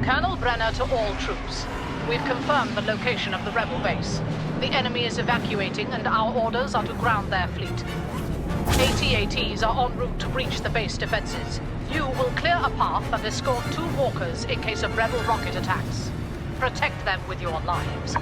Colonel Brenner to all troops. We've confirmed the location of the rebel base. The enemy is evacuating and our orders are to ground their fleet. AT-ATs are en route to breach the base defenses. You will clear a path and escort 2 walkers in case of rebel rocket attacks. Protect them with your lives.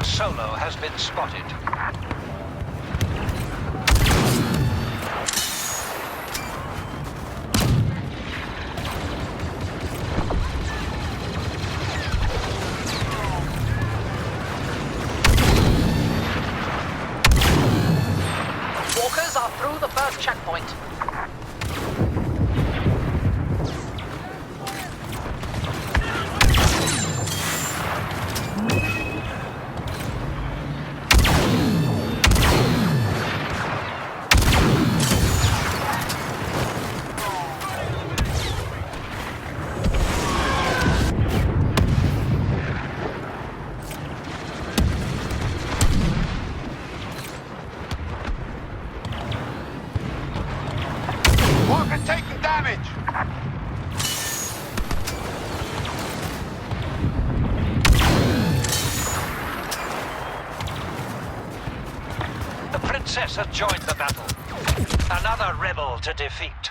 Solo has been spotted. Walkers are through the first checkpoint. Princess has joined the battle. Another rebel to defeat.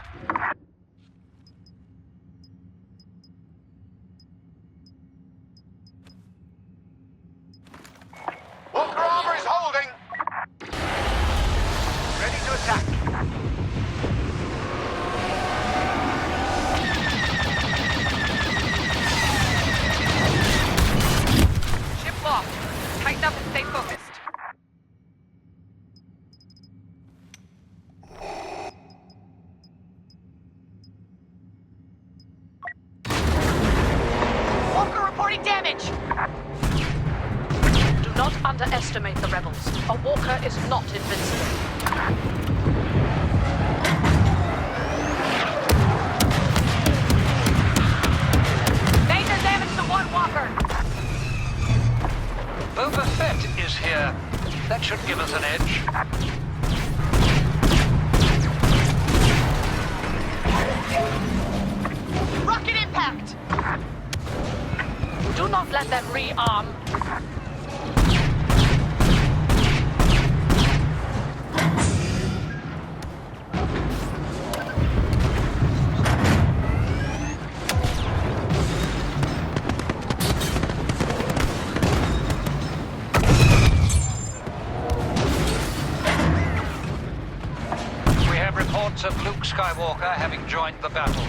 Walker armor is holding. Ready to attack. Ship locked. Tighten up and stay focused. Damage! Do not underestimate the rebels. A walker is not invincible. Major damage to 1 walker! Boba Fett is here. That should give us an edge. let them rearm. We have reports of Luke Skywalker having joined the battle.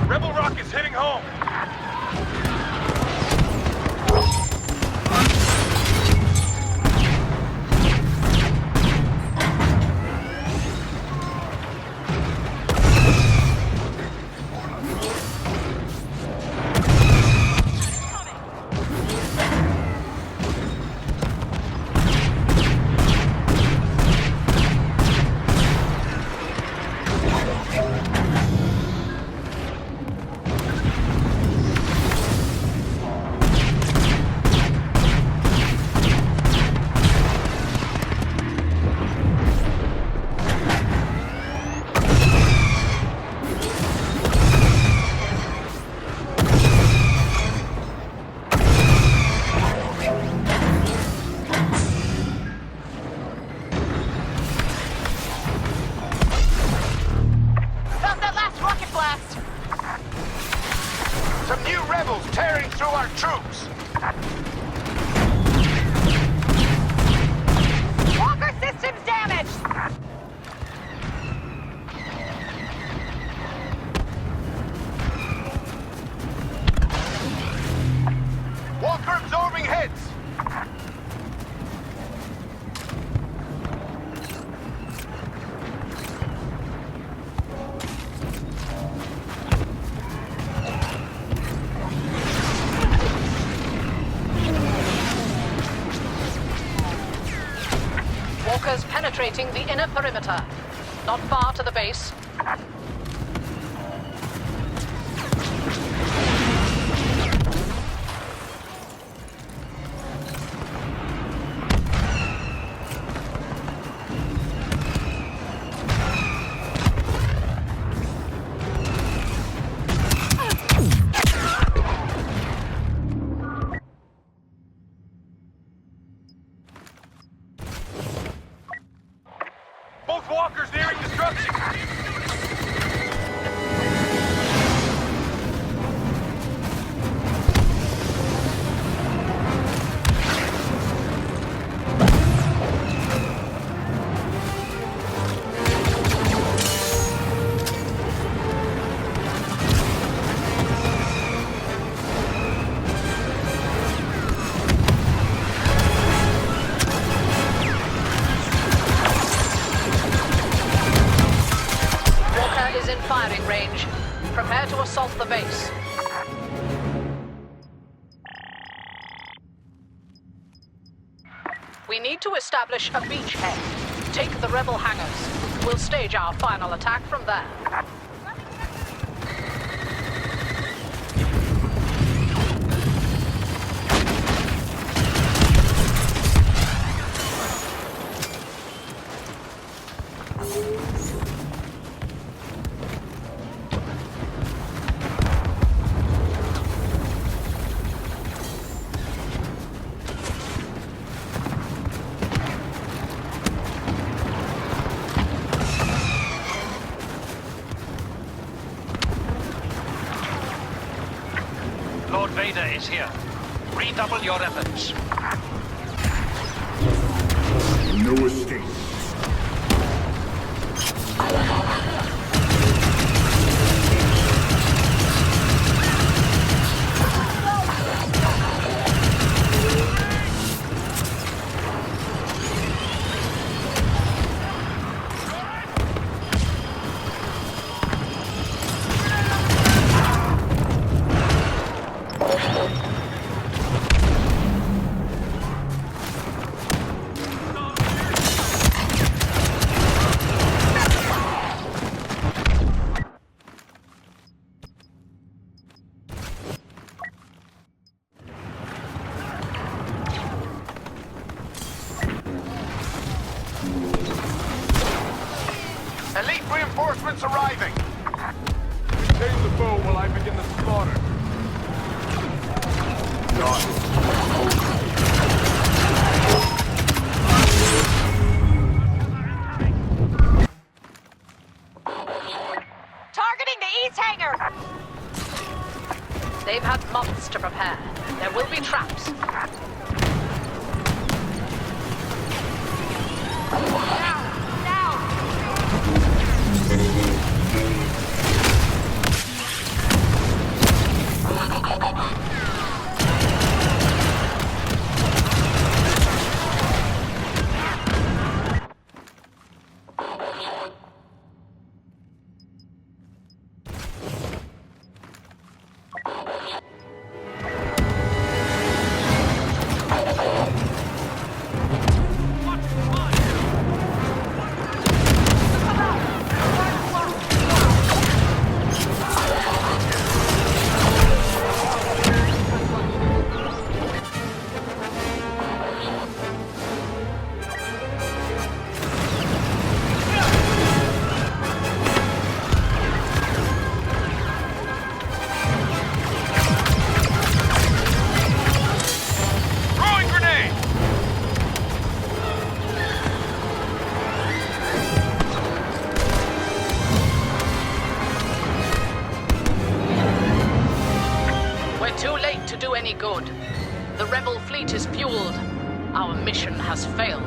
Rebel rockets hitting home. Some new rebels tearing through our troops. Walker systems damaged! Walker absorbing hits. Walkers penetrating the inner perimeter. Not far to the base. Both walkers nearing destruction. Firing range. Prepare to assault the base. We need to establish a beachhead. Take the rebel hangars. We'll stage our final attack from there. Lord Vader is here. Redouble your efforts. No escape. Reinforcements arriving! Retain the bow while I begin the slaughter. Got it. Targeting the east hangar! They've had months to prepare. There will be traps. Throwing grenade! We're too late to do any good. The rebel fleet is fueled. Our mission has failed.